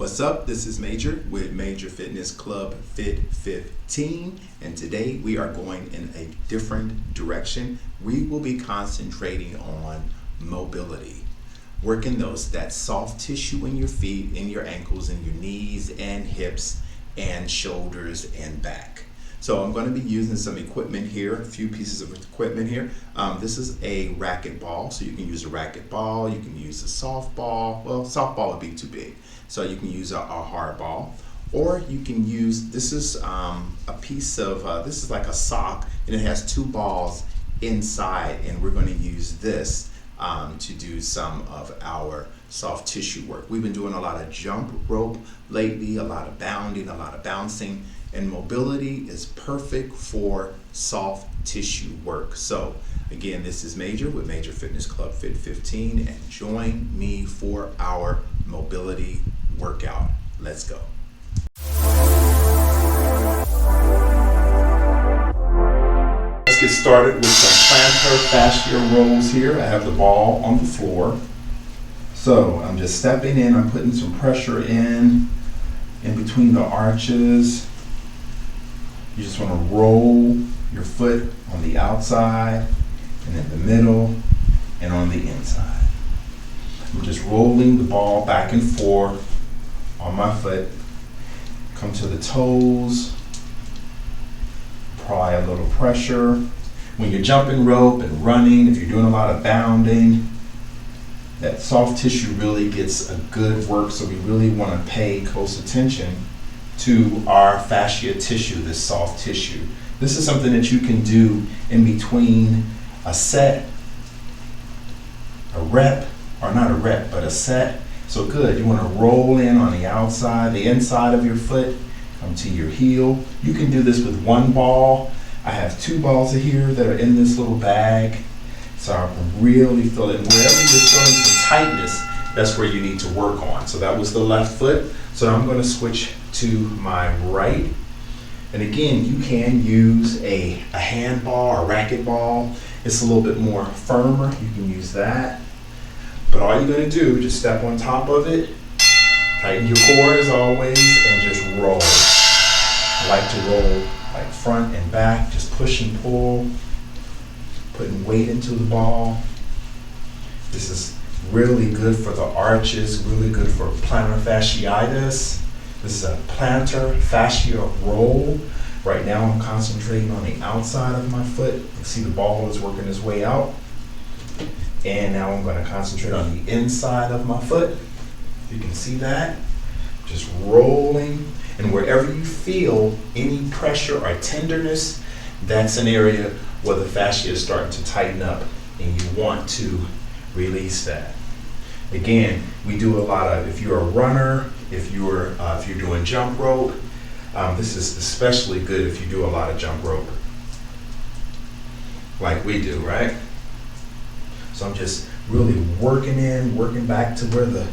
What's up? This is Major with Major Fitness Club Fit 15, and today we are going in a different direction. We will be concentrating on mobility, working that soft tissue in your feet, in your ankles, in your knees and hips and shoulders and back. So I'm going to be using some equipment here, a few pieces of equipment here. This is a racket ball, so you can use a racket ball, you can use a softball. Well, softball would be too big, so you can use a hard ball, or you can use, this is a piece of, this is like a sock, and it has two balls inside, and we're going to use this to do some of our soft tissue work. We've been doing a lot of jump rope lately, a lot of bounding, a lot of bouncing, and mobility is perfect for soft tissue work. So again, this is Major with Major Fitness Club Fit 15, and join me for our mobility workout. Let's go. Let's get started with some plantar fascia rolls here. I have the ball on the floor. So I'm just stepping in, I'm putting some pressure in between the arches. You just want to roll your foot on the outside and in the middle and on the inside. I'm just rolling the ball back and forth on my foot. Come to the toes. Apply a little pressure. When you're jumping rope and running, if you're doing a lot of bounding, that soft tissue really gets a good work, so we really want to pay close attention to our fascia tissue, this soft tissue. This is something that you can do in between a set, a rep, or not a rep, but a set. So good, you want to roll in on the outside, the inside of your foot, come to your heel. You can do this with one ball. I have two balls here that are in this little bag. So I can really feel it. And wherever you're feeling some tightness, that's where you need to work on. So that was the left foot. So I'm going to switch to my right. And again, you can use a hand ball or racket ball. It's a little bit more firmer. You can use that. But all you're going to do, just step on top of it, tighten your core as always, and just roll. I like to roll like front and back, just push and pull, putting weight into the ball. This is really good for the arches, really good for plantar fasciitis. This is a plantar fascia roll. Right now I'm concentrating on the outside of my foot. You can see the ball is working its way out. And now I'm going to concentrate on the inside of my foot. You can see that. Just rolling. And wherever you feel any pressure or tenderness, that's an area where the fascia is starting to tighten up, and you want to release that. Again, we do a lot of, if you're a runner, if you're doing jump rope, this is especially good if you do a lot of jump rope, like we do, right? So I'm just really working back to where the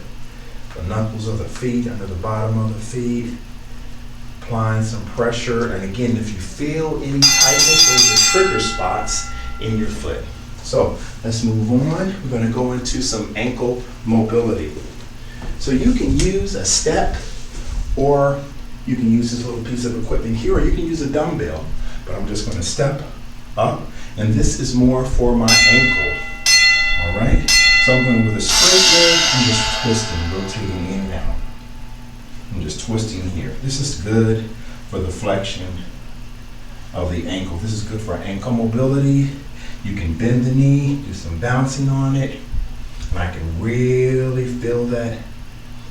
knuckles of the feet, under the bottom of the feet, applying some pressure. And again, if you feel any tightness, those are trigger spots in your foot. So let's move on. We're going to go into some ankle mobility. So you can use a step, or you can use this little piece of equipment here, or you can use a dumbbell. But I'm just going to step up, and this is more for my ankle. All right? So I'm going with a straight leg. I'm just twisting, rotating in and out. I'm just twisting here. This is good for the flexion of the ankle. This is good for ankle mobility. You can bend the knee, do some bouncing on it, and I can really feel that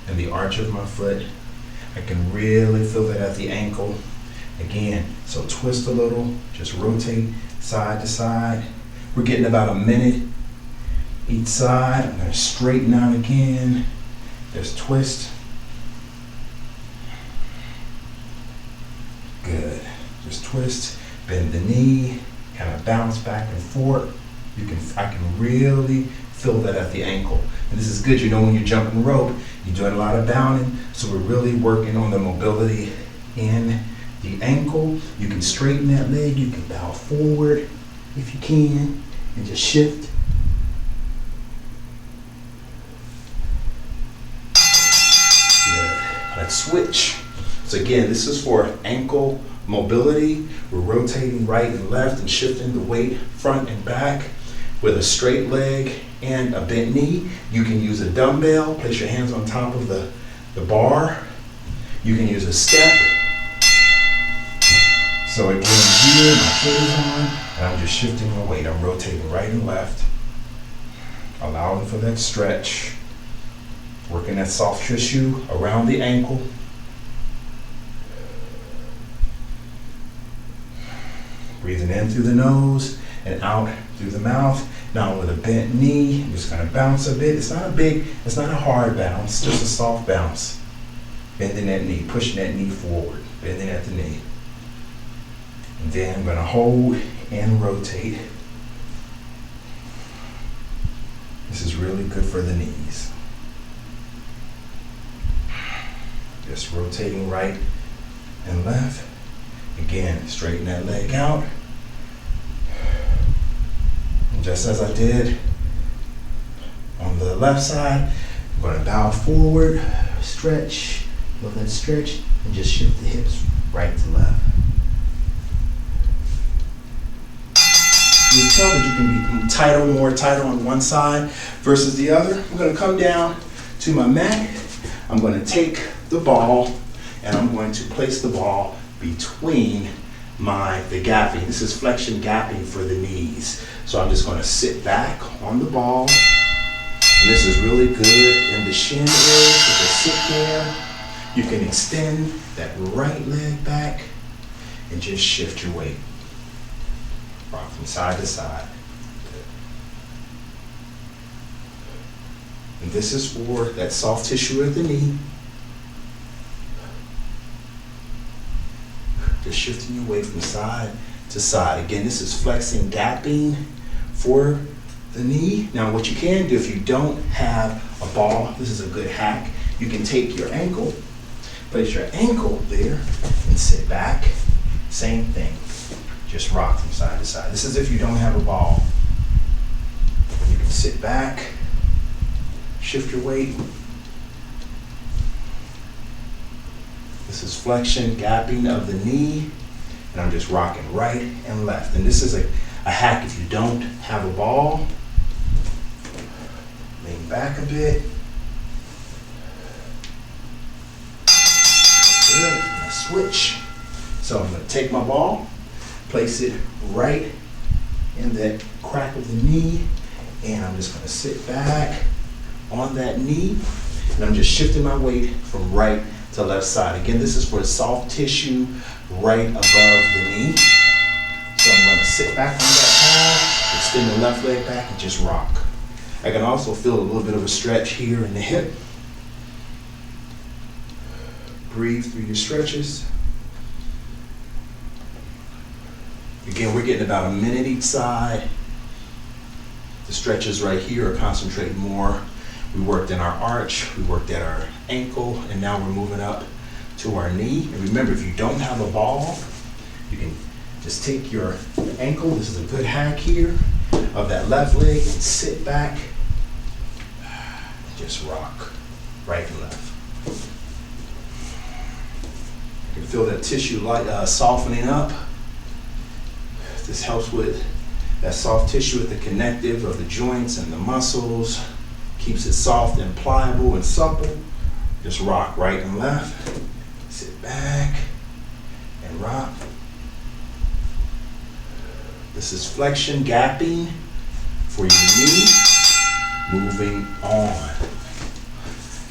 in the arch of my foot. I can really feel that at the ankle. Again, so twist a little, just rotate side to side. We're getting about a minute each side. I'm going to straighten out again. Just twist. Good. Just twist, bend the knee, kind of bounce back and forth. I can really feel that at the ankle. And this is good, you know, when you're jumping rope, you're doing a lot of bounding, so we're really working on the mobility in the ankle. You can straighten that leg, you can bow forward if you can, and just shift. Good. side switch. So again, this is for ankle mobility. We're rotating right and left and shifting the weight front and back with a straight leg and a bent knee. You can use a dumbbell, place your hands on top of the bar. You can use a step. So again, here my foot is on and I'm just shifting my weight. I'm rotating right and left, allowing for that stretch, working that soft tissue around the ankle. Breathing in through the nose and out through the mouth. Now with a bent knee, I'm just gonna bounce a bit. It's not a hard bounce, just a soft bounce. Bending that knee, pushing that knee forward, bending at the knee. And then I'm gonna hold and rotate. This is really good for the knees. Just rotating right and left. Again, straighten that leg out. And just as I did on the left side, I'm going to bow forward, stretch, feel that stretch, and just shift the hips right to left. You can tell that you can be more tighter on one side versus the other. I'm going to come down to my mat. I'm going to take the ball and I'm going to place the ball between the gapping. This is flexion gapping for the knees. So I'm just going to sit back on the ball. And this is really good in the shin area. So just sit there. You can extend that right leg back and just shift your weight. Rock from side to side. And this is for that soft tissue of the knee. Just shifting your weight from side to side. Again, this is flexing, gapping for the knee. Now what you can do if you don't have a ball, this is a good hack. You can take your ankle, place your ankle there and sit back. Same thing. Just rock from side to side. This is if you don't have a ball. You can sit back, shift your weight. This is flexion, gapping of the knee, and I'm just rocking right and left. And this is a hack if you don't have a ball. Lean back a bit. Good, and switch. So I'm gonna take my ball, place it right in that crack of the knee, and I'm just gonna sit back on that knee, and I'm just shifting my weight from right to left side. Again, this is for soft tissue right above the knee. So I'm going to sit back on that ball, extend the left leg back, and just rock. I can also feel a little bit of a stretch here in the hip. Breathe through your stretches. Again, we're getting about a minute each side. The stretches right here are concentrating more. We worked in our arch, we worked at our ankle, and now we're moving up to our knee. And remember, if you don't have a ball, you can just take your ankle, this is a good hack here, of that left leg, and sit back, and just rock, right and left. You can feel that tissue softening up. This helps with that soft tissue at the connective of the joints and the muscles. Keeps it soft and pliable and supple. Just rock right and left. Sit back and rock. This is flexion, gapping for your knee. Moving on.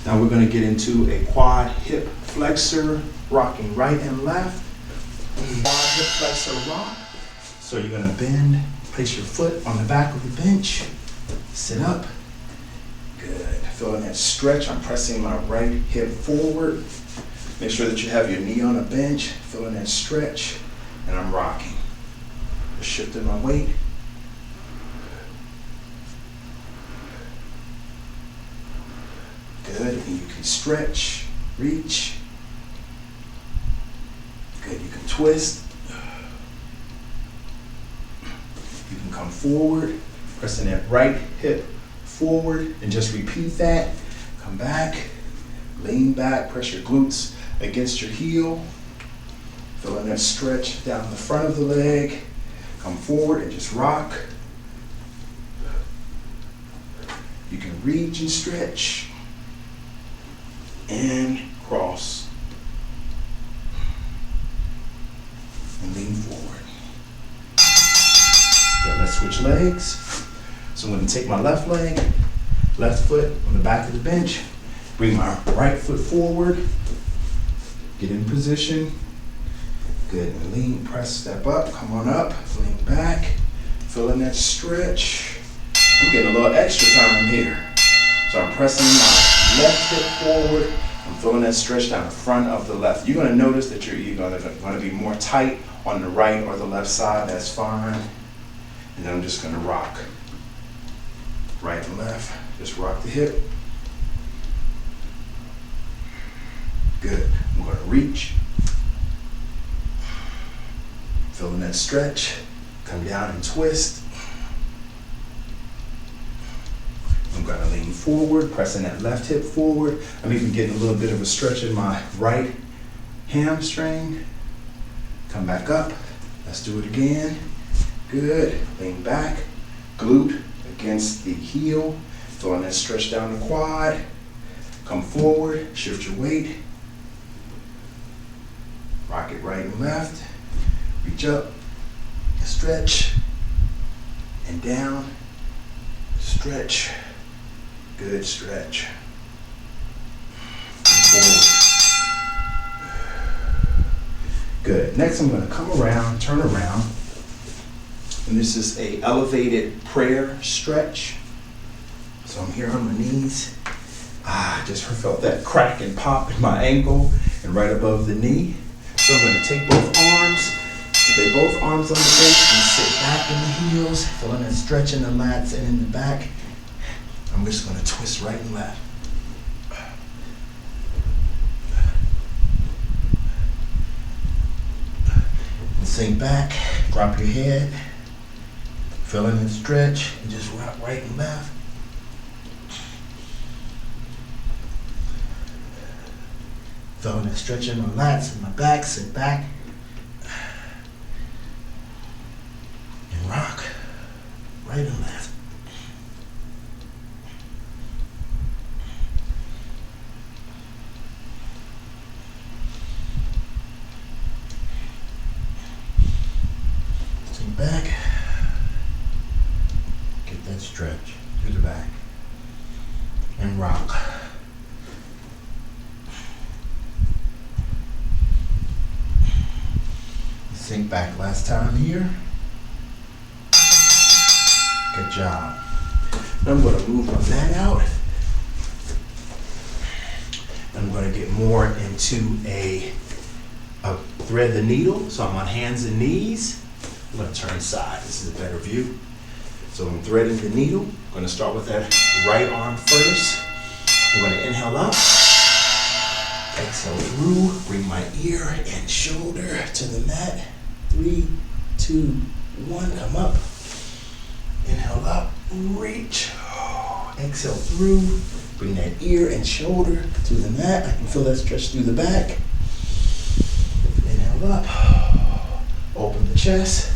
Now we're going to get into a quad hip flexor, rocking right and left. Quad hip flexor rock. So you're going to bend, place your foot on the back of the bench, sit up. Good. Feeling that stretch. I'm pressing my right hip forward. Make sure that you have your knee on a bench. Feeling that stretch. And I'm rocking. Just shifting my weight. Good. And you can stretch, reach. Good. You can twist. You can come forward, pressing that right hip forward, and just repeat that. Come back, lean back, press your glutes against your heel. Feeling that stretch down the front of the leg. Come forward and just rock. You can reach and stretch. And cross. And lean forward. Good, let's switch legs. So I'm going to take my left leg, left foot on the back of the bench. Bring my right foot forward. Get in position. Good, and lean, press, step up, come on up, lean back. Feeling that stretch. I'm getting a little extra time here. So I'm pressing my left hip forward. I'm feeling that stretch down the front of the left. You're going to notice that you're either going to be more tight on the right or the left side. That's fine. And then I'm just going to rock. Right and left. Just rock the hip. Good. I'm going to reach. Feeling that stretch. Come down and twist. I'm going to lean forward, pressing that left hip forward. I'm even getting a little bit of a stretch in my right hamstring. Come back up. Let's do it again. Good. Lean back. Glute against the heel. Feeling that stretch down the quad. Come forward. Shift your weight. Rock it right and left. Reach up. Stretch. And down. Stretch. Good stretch. Forward. Good. Next I'm going to come around, turn around. And this is a elevated prayer stretch. So I'm here on my knees. Just felt that crack and pop in my ankle and right above the knee. So I'm going to take both arms, lay both arms on the bench and sit back in the heels, feeling that stretch in the lats and in the back. I'm just going to twist right and left. And sink back, drop your head, feeling the stretch, and just rock right and left. Feeling that stretch in my lats and my back, sit back. And rock right and left. Back, get that stretch to the back, and rock. Sink back last time here. Good job. Now I'm going to move my mat out. I'm going to get more into a thread the needle, so I'm on hands and knees. I'm going to turn side. This is a better view. So I'm threading the needle. I'm going to start with that right arm first. I'm going to inhale up. Exhale through. Bring my ear and shoulder to the mat. 3, 2, 1. Come up. Inhale up. Reach. Exhale through. Bring that ear and shoulder to the mat. I can feel that stretch through the back. Inhale up. Open the chest.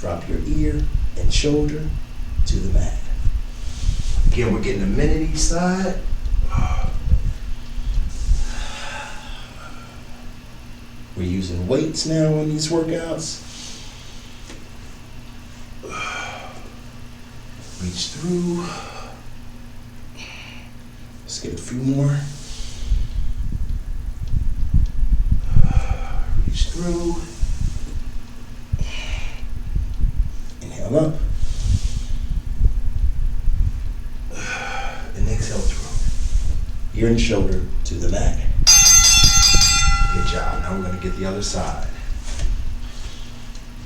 Drop your ear and shoulder to the mat. Again, we're getting a minute each side. We're using weights now on these workouts. Reach through. Let's get a few more. Reach through. Inhale up. And exhale through. Ear and shoulder to the mat. Good job. Now we're going to get the other side.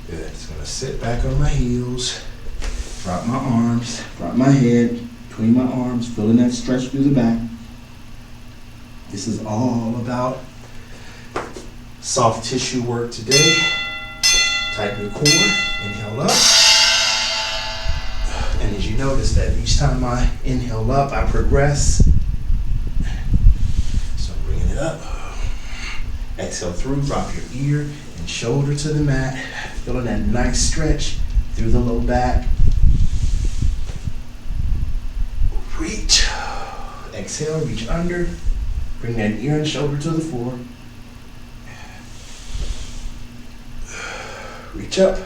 Good. Just going to sit back on my heels. Drop my arms. Drop my head between my arms. Feeling that stretch through the back. This is all about soft tissue work today. Tighten your core. Inhale up. And as you notice that each time I inhale up, I progress. So bring up. Exhale through, drop your ear and shoulder to the mat. Feeling that nice stretch through the low back. Reach. Exhale, reach under. Bring that ear and shoulder to the floor. Reach up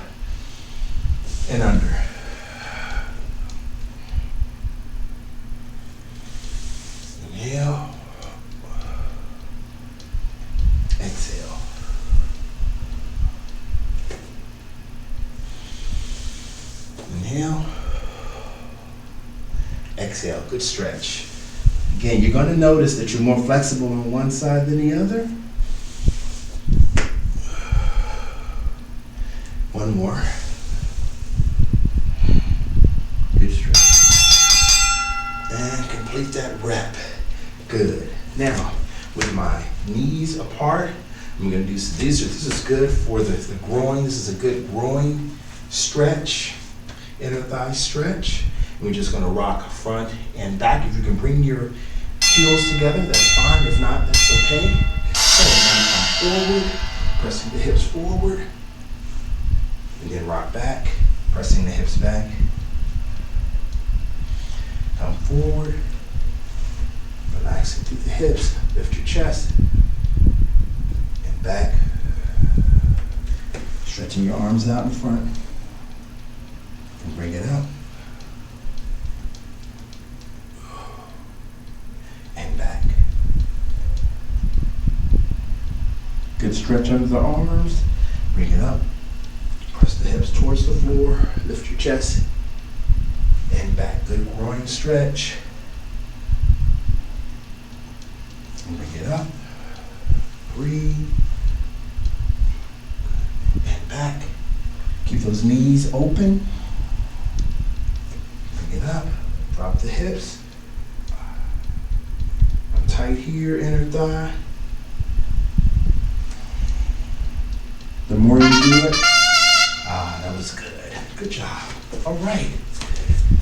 and under. Inhale. Exhale. Inhale. Exhale. Good stretch. Again, you're going to notice that you're more flexible on one side than the other. One more. Good stretch. And complete that rep. Good. Now, with my knees apart, I'm going to do this. This is good for the groin. This is a good groin stretch, inner thigh stretch. We're just going to rock front and back. If you can bring your heels together, that's fine. If not, that's okay. So now come forward, pressing the hips forward, and then rock back, pressing the hips back. Come forward, relaxing through the hips, lift your chest, and back. Stretching your arms out in front, and bring it up. And back. Good stretch under the arms, bring it up. Press the hips towards the floor, lift your chest, and back. Good groin stretch. And bring it up. Breathe. And back. Keep those knees open. Bring it up. Drop the hips. Tight here, inner thigh. The more you do it, that was good. Good job. All right.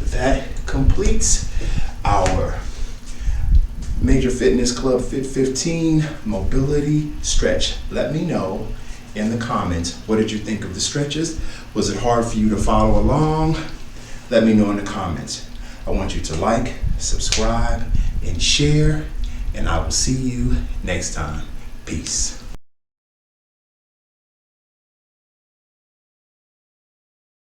That completes our Major Fitness Club Fit 15 mobility stretch. Let me know in the comments, what did you think of the stretches? Was it hard for you to follow along? Let me know in the comments. I want you to like, subscribe, and share, and I will see you next time. Peace.